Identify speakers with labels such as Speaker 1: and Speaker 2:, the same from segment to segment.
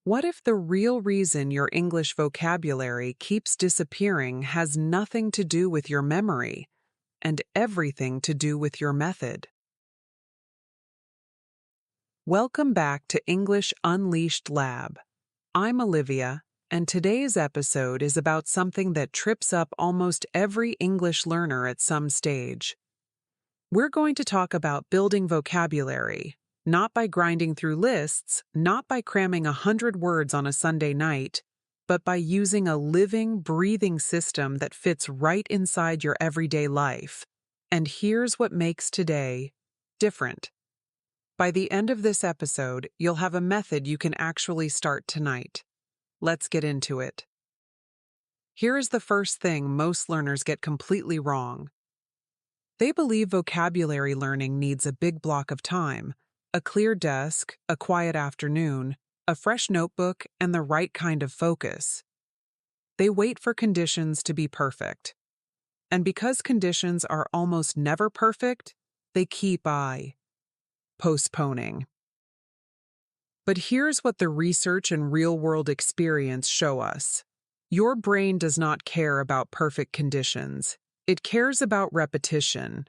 Speaker 1: What if the real reason your English vocabulary keeps disappearing has nothing to do with your memory and everything to do with your method? Welcome back to English Unleashed Lab. I'm Olivia, and today's episode is about something that trips up almost every English learner at some stage. We're going to talk about building vocabulary, not by grinding through lists, not by cramming 100 words on a Sunday night, but by using a living, breathing system that fits right inside your everyday life. And here's what makes today different. By the end of this episode, you'll have a method you can actually start tonight. Let's get into it. Here is the first thing most learners get completely wrong. They believe vocabulary learning needs a big block of time, a clear desk, a quiet afternoon, a fresh notebook, and the right kind of focus. They wait for conditions to be perfect. And because conditions are almost never perfect, they keep postponing. But here's what the research and real-world experience show us. Your brain does not care about perfect conditions. It cares about repetition.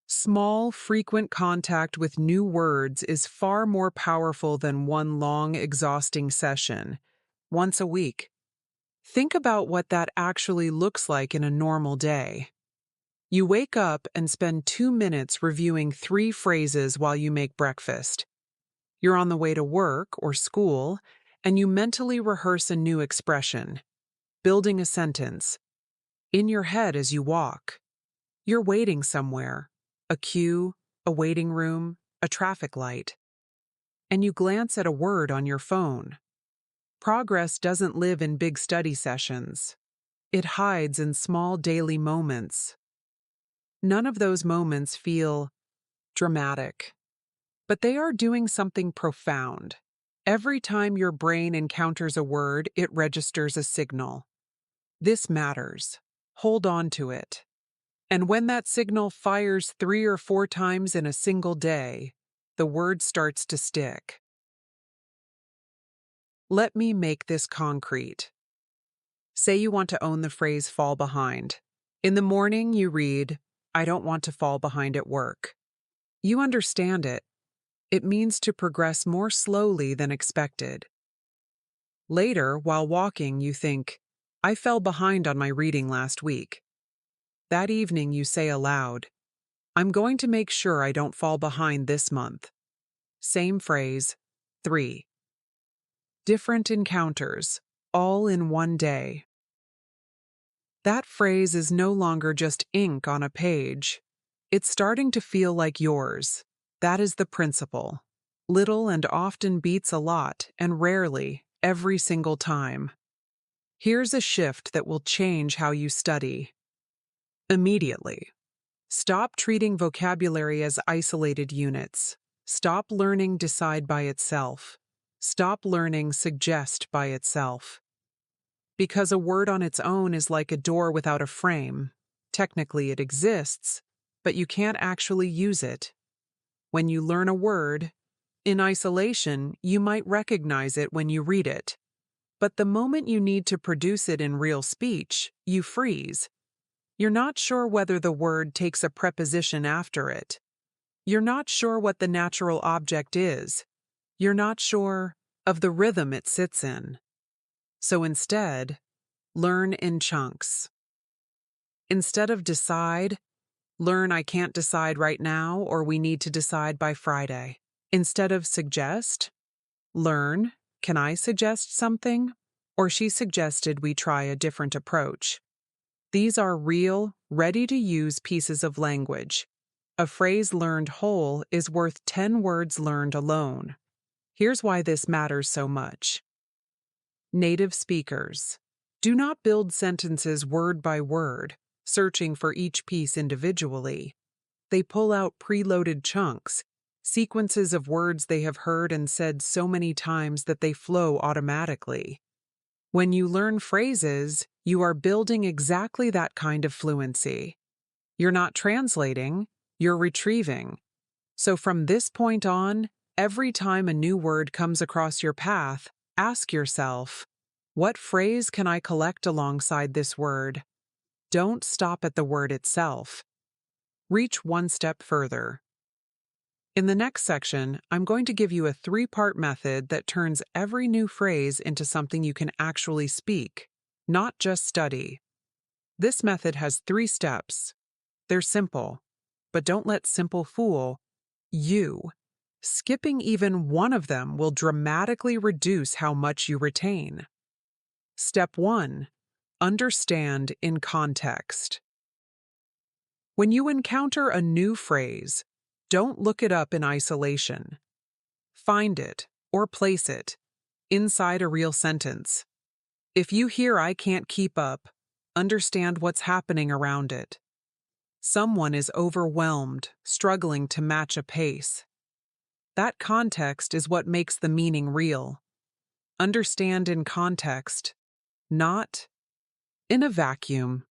Speaker 1: Small, frequent contact with new words is far more powerful than one long, exhausting session, once a week. Think about what that actually looks like in a normal day. You wake up and spend 2 minutes reviewing 3 phrases while you make breakfast. You're on the way to work or school, and you mentally rehearse a new expression, building a sentence, in your head as you walk. You're waiting somewhere, a queue, a waiting room, a traffic light, and you glance at a word on your phone. Progress doesn't live in big study sessions. It hides in small daily moments. None of those moments feel dramatic, but they are doing something profound. Every time your brain encounters a word, it registers a signal. This matters. Hold on to it. And when that signal fires 3 or 4 times in a single day, the word starts to stick. Let me make this concrete. Say you want to own the phrase fall behind. In the morning, you read, I don't want to fall behind at work. You understand it. It means to progress more slowly than expected. Later, while walking, you think, I fell behind on my reading last week. That evening, you say aloud, I'm going to make sure I don't fall behind this month. Same phrase, 3. Different encounters, all in one day. That phrase is no longer just ink on a page. It's starting to feel like yours. That is the principle. Little and often beats a lot, and rarely, every single time. Here's a shift that will change how you study. Immediately. Stop treating vocabulary as isolated units. Stop learning decide by itself. Stop learning suggest by itself. Because a word on its own is like a door without a frame. Technically it exists, but you can't actually use it. When you learn a word, in isolation, you might recognize it when you read it. But the moment you need to produce it in real speech, you freeze. You're not sure whether the word takes a preposition after it. You're not sure what the natural object is. You're not sure of the rhythm it sits in. So instead, learn in chunks. Instead of decide, learn I can't decide right now or we need to decide by Friday. Instead of suggest, learn can I suggest something? Or she suggested we try a different approach. These are real, ready-to-use pieces of language. A phrase learned whole is worth 10 words learned alone. Here's why this matters so much. Native speakers. Do not build sentences word by word, searching for each piece individually. They pull out preloaded chunks, sequences of words they have heard and said so many times that they flow automatically. When you learn phrases, you are building exactly that kind of fluency. You're not translating, you're retrieving. So from this point on, every time a new word comes across your path, Ask yourself, what phrase can I collect alongside this word? Don't stop at the word itself. Reach one step further. In the next section, I'm going to give you a three-part method that turns every new phrase into something you can actually speak, not just study. This method has 3 steps. They're simple, but don't let simple fool you. Skipping even one of them will dramatically reduce how much you retain. Step 1. Understand in context. When you encounter a new phrase, don't look it up in isolation. Find it, or place it, inside a real sentence. If you hear "I can't keep up," understand what's happening around it. Someone is overwhelmed, struggling to match a pace. That context is what makes the meaning real. Understand in context, not in a vacuum.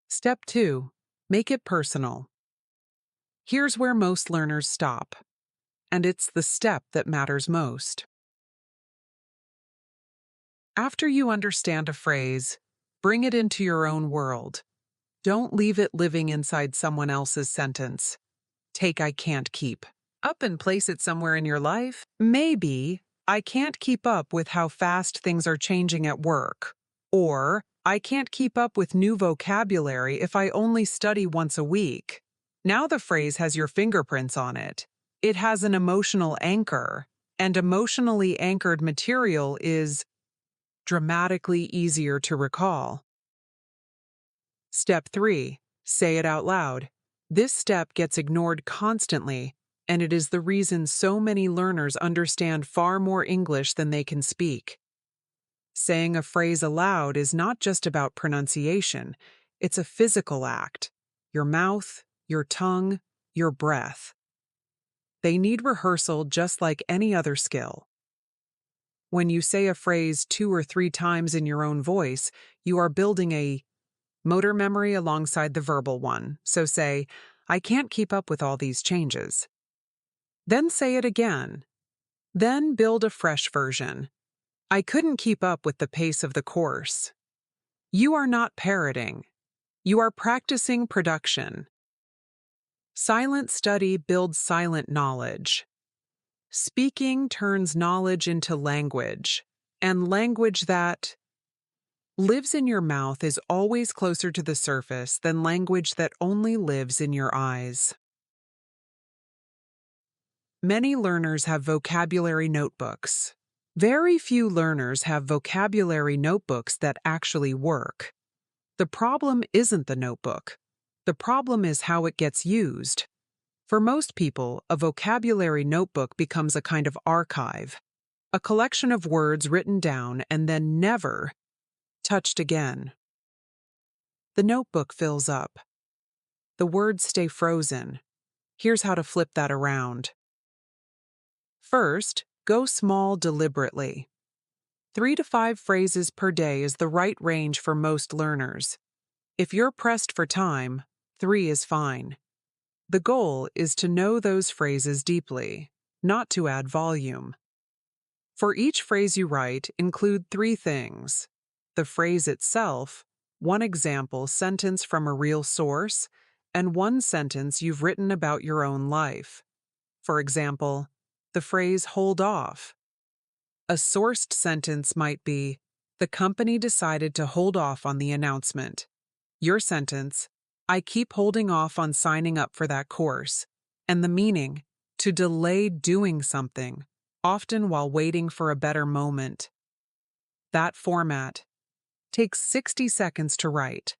Speaker 1: Step 2. Make it personal. Here's where most learners stop, and it's the step that matters most. After you understand a phrase, bring it into your own world. Don't leave it living inside someone else's sentence. Take "I can't keep" up and place it somewhere in your life. Maybe, "I can't keep up with how fast things are changing at work." Or, "I can't keep up with new vocabulary if I only study once a week." Now the phrase has your fingerprints on it. It has an emotional anchor, and emotionally anchored material is dramatically easier to recall. Step 3. Say it out loud. This step gets ignored constantly, and it is the reason so many learners understand far more English than they can speak. Saying a phrase aloud is not just about pronunciation, it's a physical act. Your mouth, your tongue, your breath. They need rehearsal just like any other skill. When you say a phrase 2 or 3 times in your own voice, you are building a motor memory alongside the verbal one. So say, "I can't keep up with all these changes." Then say it again. Then build a fresh version. "I couldn't keep up with the pace of the course." You are not parroting. You are practicing production. Silent study builds silent knowledge. Speaking turns knowledge into language, and language that lives in your mouth is always closer to the surface than language that only lives in your eyes. Many learners have vocabulary notebooks. Very few learners have vocabulary notebooks that actually work. The problem isn't the notebook. The problem is how it gets used. For most people, a vocabulary notebook becomes a kind of archive, a collection of words written down and then never touched again. The notebook fills up. The words stay frozen. Here's how to flip that around. First, go small deliberately. 3 to 5 phrases per day is the right range for most learners. If you're pressed for time, 3 is fine. The goal is to know those phrases deeply, not to add volume. For each phrase you write, include 3 things: the phrase itself, one example sentence from a real source, and one sentence you've written about your own life. For example, the phrase "hold off." A sourced sentence might be, "The company decided to hold off on the announcement." Your sentence, "I keep holding off on signing up for that course." And the meaning, to delay doing something, often while waiting for a better moment. That format takes 60 seconds to write,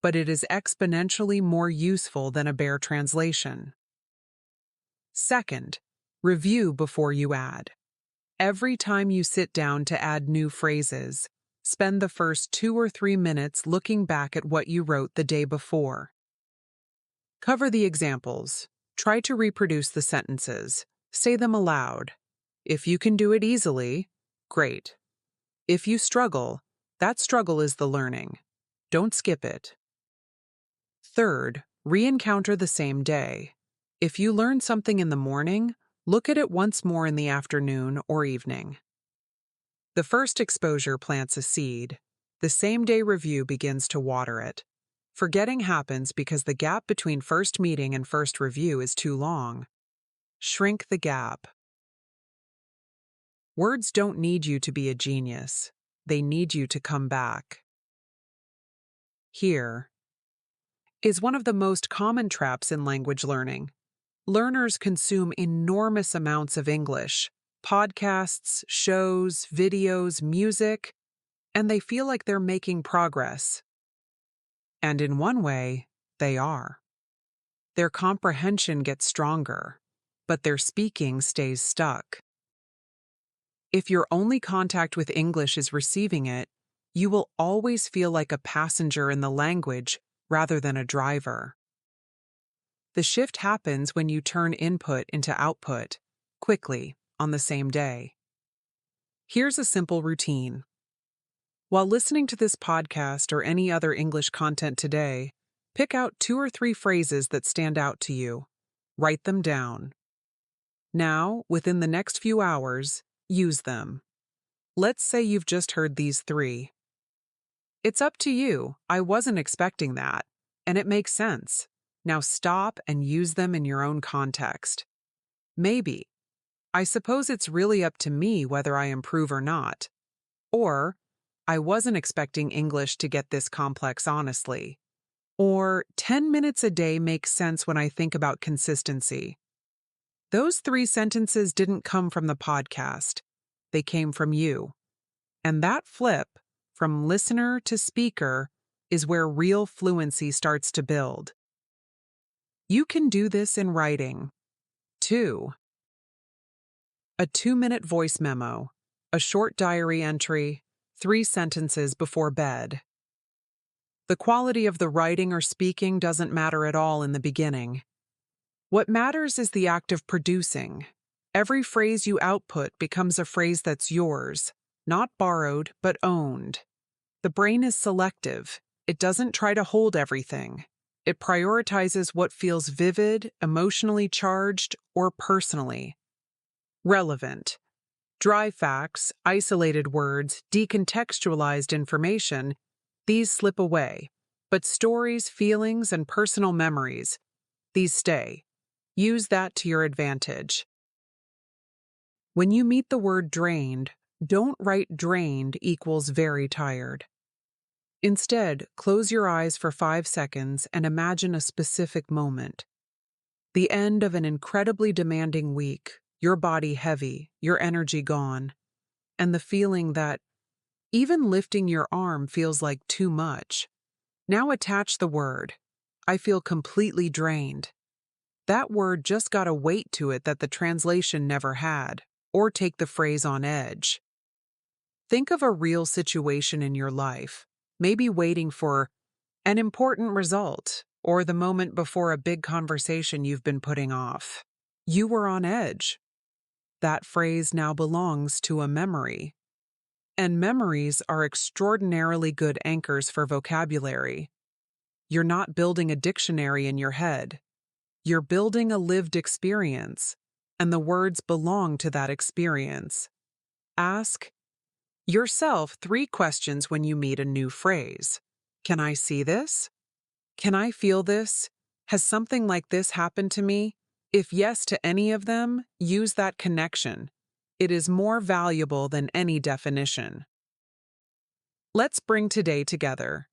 Speaker 1: but it is exponentially more useful than a bare translation. Second, review before you add. Every time you sit down to add new phrases, spend the first 2 or 3 minutes looking back at what you wrote the day before. Cover the examples. Try to reproduce the sentences. Say them aloud. If you can do it easily, great. If you struggle, that struggle is the learning. Don't skip it. Third, re-encounter the same day. If you learn something in the morning, Look at it once more in the afternoon or evening. The first exposure plants a seed. The same-day review begins to water it. Forgetting happens because the gap between first meeting and first review is too long. Shrink the gap. Words don't need you to be a genius. They need you to come back. Here is one of the most common traps in language learning. Learners consume enormous amounts of English, podcasts, shows, videos, music, and they feel like they're making progress. And in one way, they are. Their comprehension gets stronger, but their speaking stays stuck. If your only contact with English is receiving it, you will always feel like a passenger in the language rather than a driver. The shift happens when you turn input into output, quickly, on the same day. Here's a simple routine. While listening to this podcast or any other English content today, pick out 2 or 3 phrases that stand out to you. Write them down. Now, within the next few hours, use them. Let's say you've just heard these 3. It's up to you. I wasn't expecting that, and it makes sense. Now stop and use them in your own context. Maybe. I suppose it's really up to me whether I improve or not. Or, I wasn't expecting English to get this complex honestly. Or, 10 minutes a day makes sense when I think about consistency. Those 3 sentences didn't come from the podcast. They came from you. And that flip, from listener to speaker, is where real fluency starts to build. You can do this in writing. 2. A 2-minute voice memo, a short diary entry, 3 sentences before bed. The quality of the writing or speaking doesn't matter at all in the beginning. What matters is the act of producing. Every phrase you output becomes a phrase that's yours, not borrowed, but owned. The brain is selective. It doesn't try to hold everything. It prioritizes what feels vivid, emotionally charged, or personally relevant. Dry facts, isolated words, decontextualized information, these slip away. But stories, feelings, and personal memories, these stay. Use that to your advantage. When you meet the word drained, don't write drained equals very tired. Instead, close your eyes for 5 seconds and imagine a specific moment. The end of an incredibly demanding week, your body heavy, your energy gone, and the feeling that even lifting your arm feels like too much. Now attach the word. I feel completely drained. That word just got a weight to it that the translation never had, or take the phrase on edge. Think of a real situation in your life. Maybe waiting for an important result, or the moment before a big conversation you've been putting off. You were on edge. That phrase now belongs to a memory. And memories are extraordinarily good anchors for vocabulary. You're not building a dictionary in your head. You're building a lived experience, and the words belong to that experience. Ask yourself 3 questions when you meet a new phrase. Can I see this? Can I feel this? Has something like this happened to me? If yes to any of them, use that connection. It is more valuable than any definition. Let's bring today together.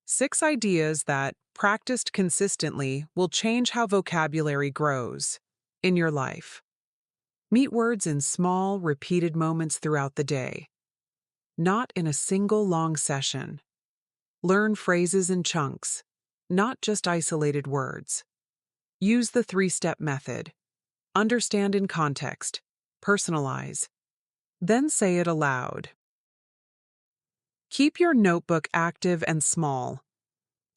Speaker 1: 6 ideas that, practiced consistently, will change how vocabulary grows in your life. Meet words in small, repeated moments throughout the day. Not in a single long session. Learn phrases in chunks, not just isolated words. Use the 3-step method. Understand in context. Personalize. Then say it aloud. Keep your notebook active and small.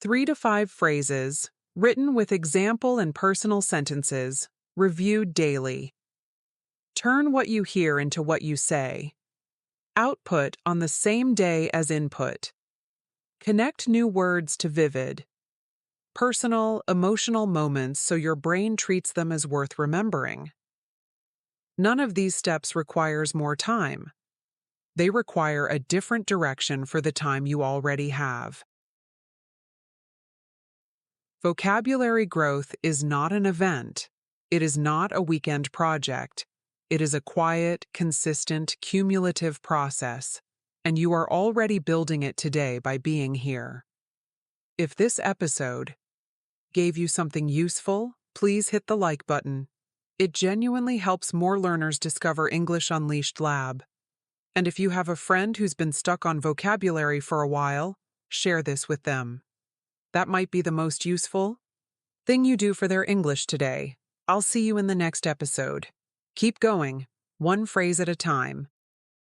Speaker 1: 3 to 5 phrases, written with example and personal sentences, reviewed daily. Turn what you hear into what you say. Output on the same day as input. Connect new words to vivid, personal, emotional moments so your brain treats them as worth remembering. None of these steps requires more time. They require a different direction for the time you already have. Vocabulary growth is not an event. It is not a weekend project. It is a quiet, consistent, cumulative process, and you are already building it today by being here. If this episode gave you something useful, please hit the like button. It genuinely helps more learners discover English Unleashed Lab. And if you have a friend who's been stuck on vocabulary for a while, share this with them. That might be the most useful thing you do for their English today. I'll see you in the next episode. Keep going, one phrase at a time.